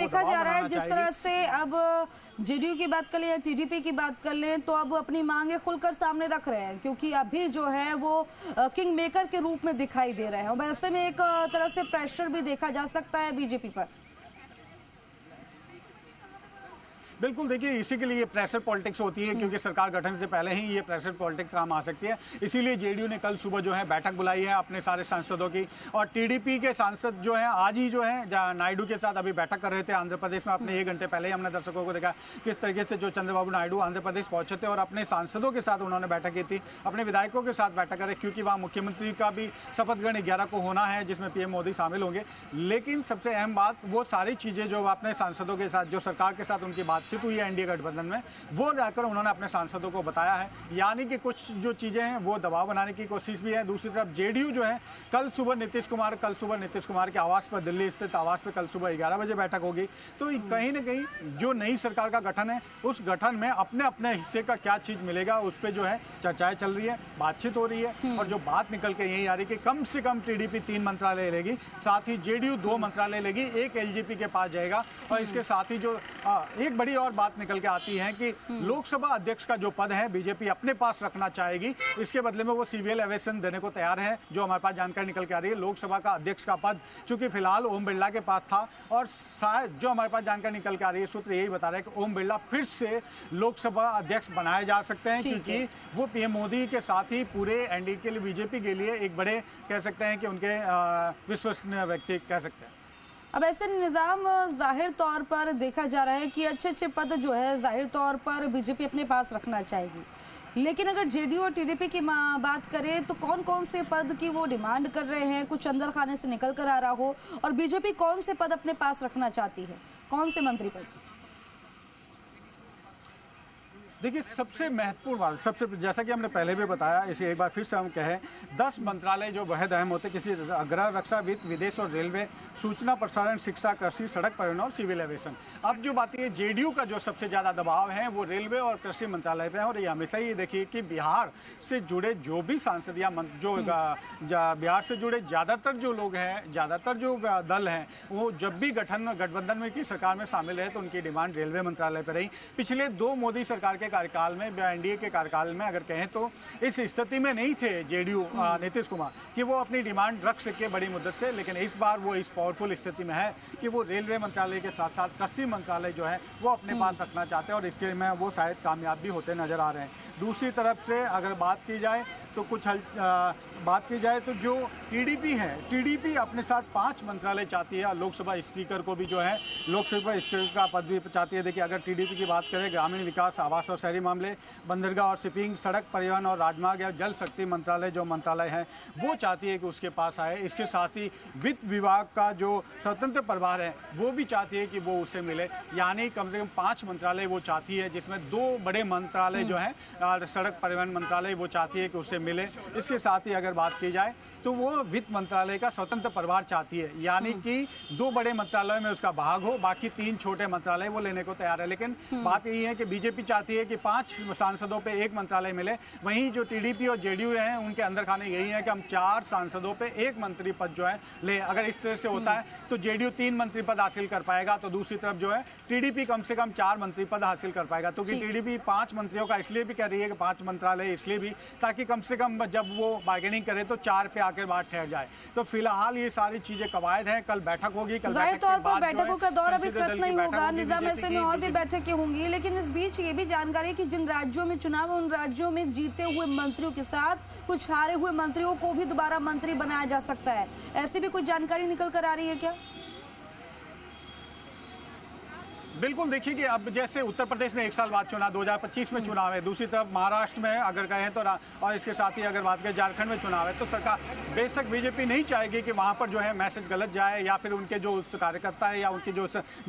देखा जा रहा है जिस तरह से अब जेडीयू की बात कर लें या टीडीपी की बात कर लें तो अब अपनी मांगे खुलकर सामने रख रहे हैं, क्योंकि अभी जो है वो किंग मेकर के रूप में दिखाई दे रहे हैं। और ऐसे में एक तरह से प्रेशर भी देखा जा सकता है बीजेपी पर। बिल्कुल, देखिए इसी के लिए प्रेशर पॉलिटिक्स होती है, क्योंकि सरकार गठन से पहले ही ये प्रेशर पॉलिटिक्स काम आ सकती है। इसीलिए जेडीयू ने कल सुबह जो है बैठक बुलाई है अपने सारे सांसदों की, और टीडीपी के सांसद जो हैं आज ही जो है नायडू के साथ अभी बैठक कर रहे थे आंध्र प्रदेश में। अपने 1 घंटे पहले ही हमने दर्शकों को देखा किस तरीके से जो चंद्रबाबू नायडू आंध्र प्रदेश पहुंचे थे और अपने सांसदों के साथ उन्होंने बैठक की थी, अपने विधायकों के साथ बैठक करें, क्योंकि वहाँ मुख्यमंत्री का भी शपथ ग्रहण 11 को होना है जिसमें पीएम मोदी शामिल होंगे। लेकिन सबसे अहम बात वो सारी चीज़ें जो अपने सांसदों के साथ, जो सरकार के साथ उनकी बातचीत हुई है एनडीए गठबंधन में, वो जाकर उन्होंने अपने सांसदों को बताया है। यानी कि कुछ जो चीजें हैं वो दबाव बनाने की कोशिश भी है। दूसरी तरफ जेडीयू जो है कल सुबह नीतीश कुमार के आवास पर, दिल्ली स्थित आवास पर कल सुबह 11 बजे बैठक होगी। तो कहीं ना कहीं जो नई सरकार का गठन है उस गठन में अपने अपने हिस्से का क्या चीज मिलेगा उस पर जो है चर्चाएं चल रही है, बातचीत हो रही है। और जो बात निकल के यही आ रही है कि कम से कम टीडीपी 3 मंत्रालय लेगी, साथ ही जेडीयू 2 मंत्रालय लेगी, एक एलजेपी के पास जाएगा। और इसके साथ ही जो एक बड़ी और बात निकल के आती है कि लोकसभा अध्यक्ष का जो पद है बीजेपी अपने पास रखना चाहेगी, इसके बदले में वो सिविल एविएशन देने को तैयार है। जो हमारे पास जानकारी निकल के आ रही है, लोकसभा का अध्यक्ष का पद चूंकि फिलहाल ओम बिरला के पास था, और शायद जो हमारे पास जानकारी निकल के आ रही है, सूत्र यही बता रहे हैं कि ओम बिरला फिर से लोकसभा अध्यक्ष बनाए जा सकते हैं, क्योंकि वो पीएम मोदी के साथ ही पूरे एनडीए के लिए, बीजेपी के लिए एक बड़े कह सकते हैं कि उनके विश्वसनीय व्यक्ति कह सकते हैं। अब ऐसे निज़ाम जाहिर तौर पर देखा जा रहा है कि अच्छे पद जो है जाहिर तौर पर बीजेपी अपने पास रखना चाहेगी, लेकिन अगर जेडीयू और टीडीपी की बात करें तो कौन कौन से पद की वो डिमांड कर रहे हैं, कुछ अंदर खाने से निकल कर आ रहा हो, और बीजेपी कौन से पद अपने पास रखना चाहती है, कौन से मंत्री पद? देखिए सबसे महत्वपूर्ण बात, सबसे जैसा कि हमने पहले भी बताया, इसे एक बार फिर से हम कहें, 10 मंत्रालय जो बेहद अहम होते, किसी गृह, रक्षा, वित्त, विदेश और रेलवे, सूचना प्रसारण, शिक्षा, कृषि, सड़क परिवहन और सिविल एविएशन। अब जो बात है जेडीयू का जो सबसे ज़्यादा दबाव है वो रेलवे और कृषि मंत्रालय पे है। और ये हमेशा ही देखिए कि बिहार से जुड़े जो भी सांसद या जो बिहार से जुड़े ज़्यादातर जो लोग हैं, ज़्यादातर जो दल हैं, वो जब भी गठबंधन में की सरकार में शामिल है तो उनकी डिमांड रेलवे मंत्रालय पर रही। पिछले 2 मोदी सरकार के कार्यकाल में, एनडीए के कार्यकाल में अगर कहें तो इस स्थिति में नहीं थे जेडीयू नीतीश कुमार कि वो अपनी डिमांड रख सके बड़ी मुद्दत से, लेकिन इस बार वो इस पावरफुल स्थिति में है कि वो रेलवे मंत्रालय के साथ साथ कृषि मंत्रालय जो है वो अपने पास रखना चाहते हैं, और इसके में वो शायद कामयाब भी होते नजर आ रहे हैं। दूसरी तरफ से अगर बात की जाए तो बात की जाए तो जो टीडीपी है, टीडीपी अपने साथ 5 मंत्रालय चाहती है, और लोकसभा स्पीकर को भी जो है लोकसभा स्पीकर का पद भी चाहती है। देखिए अगर टीडीपी की बात करें, ग्रामीण विकास, आवास और शहरी मामले, बंदरगाह और शिपिंग, सड़क परिवहन और राजमार्ग या जल शक्ति मंत्रालय जो मंत्रालय है वो चाहती है कि उसके पास आए। इसके साथ ही वित्त विभाग का जो स्वतंत्र प्रभार है वो भी चाहती है कि वो उससे मिले, यानी कम से कम 5 मंत्रालय वो चाहती है, जिसमें 2 बड़े मंत्रालय जो हैं, सड़क परिवहन मंत्रालय वो चाहती है कि उससे मिले। इसके साथ ही अगर बात की जाए तो वो वित्त मंत्रालय का स्वतंत्र प्रभार चाहती है, यानी कि 2 बड़े मंत्रालय में उसका भाग हो, बाकी 3 छोटे मंत्रालय वो लेने को तैयार है। लेकिन बात यही है कि बीजेपी चाहती है कि 5 सांसदों पे 1 मंत्रालय मिले, वहीं जो टीडीपी और जेडीयू हैं उनके अंदर खाने यही है कि हम 4 सांसदों पे 1 मंत्री पद जो है ले। अगर इस तरह से होता है तो जेडीयू 3 मंत्री पद हासिल कर पाएगा, तो दूसरी तरफ जो है टीडीपी कम से कम 4 मंत्री पद हासिल कर पाएगा। तो टीडीपी 5 मंत्रियों का इसलिए भी कह रही है कि 5 मंत्रालय इसलिए भी, ताकि कम से कम जब वो बार्गेनिंग करे तो 4 पे आकर बात ठहर जाए। तो फिलहाल ये सारी चीजें कवायद हैं, कल बैठक होगी। जाहिर तौर पर बैठकों का दौर अभी खत्म नहीं होगा, निजाम ऐसे में और भी बैठकें होंगी, लेकिन इस बीच ये भी जानकारी कि जिन राज्यों में चुनाव, उन राज्यों में जीते हुए मंत्रियों के साथ कुछ हारे हुए मंत्रियों को भी दोबारा मंत्री बनाया जा सकता है, ऐसी भी कुछ जानकारी निकल कर आ रही है क्या? बिल्कुल, देखिए कि अब जैसे उत्तर प्रदेश में 1 साल बाद चुनाव, 2025 में चुनाव है, दूसरी तरफ महाराष्ट्र में अगर कहें तो, और इसके साथ ही अगर बात करें झारखंड में चुनाव है, तो सरकार बेशक बीजेपी नहीं चाहेगी कि वहां पर जो है मैसेज गलत जाए, या फिर उनके जो कार्यकर्ता है या उनके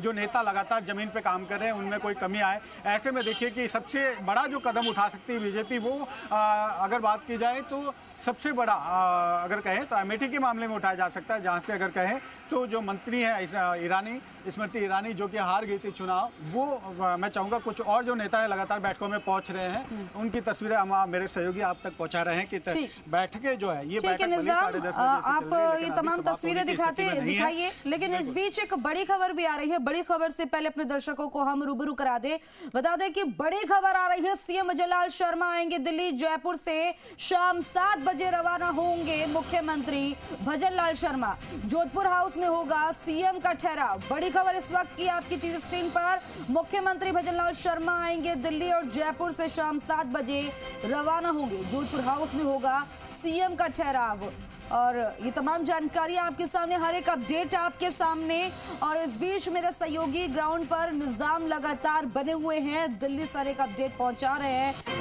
जो नेता लगातार जमीन पे काम कर रहे हैं उनमें कोई कमी आए। ऐसे में देखिए कि सबसे बड़ा जो कदम उठा सकती है बीजेपी, वो अगर बात की जाए तो सबसे बड़ा अगर कहें तो अमेठी के मामले में उठाया जा सकता है, जहां से अगर कहें तो जो मंत्री है स्मृति ईरानी जो कि हार गई थी चुनाव, वो मैं चाहूंगा कुछ और जो नेता है लगातार बैठकों में पहुंच रहे हैं, उनकी तस्वीरें हम मेरे सहयोगी आप तक पहुंचा रहे हैं कि बैठकें जो है ये बैठक निजाम आप ये तमाम तस्वीरें दिखाइए, लेकिन इस बीच एक बड़ी खबर भी आ रही है। बड़ी खबर से पहले अपने दर्शकों को हम रूबरू करा दे, बता दें कि बड़ी खबर आ रही है। सीएम भजनलाल शर्मा आएंगे दिल्ली, जयपुर से शाम 7 बजे रवाना होंगे मुख्यमंत्री भजनलाल शर्मा। जोधपुर हाउस में होगा सीएम का ठहराव। बड़ी खबर इस वक्त की आपकी टीवी स्क्रीन पर, मुख्यमंत्री भजनलाल शर्मा आएंगे दिल्ली और जयपुर से शाम 7 बजे रवाना होंगे। जोधपुर हाउस में होगा सीएम का ठहराव और ये तमाम जानकारी आपके सामने, हर एक अपडेट आपके सामने। और इस बीच मेरे सहयोगी ग्राउंड पर निजाम लगातार बने हुए हैं, दिल्ली से हर एक अपडेट पहुंचा रहे हैं।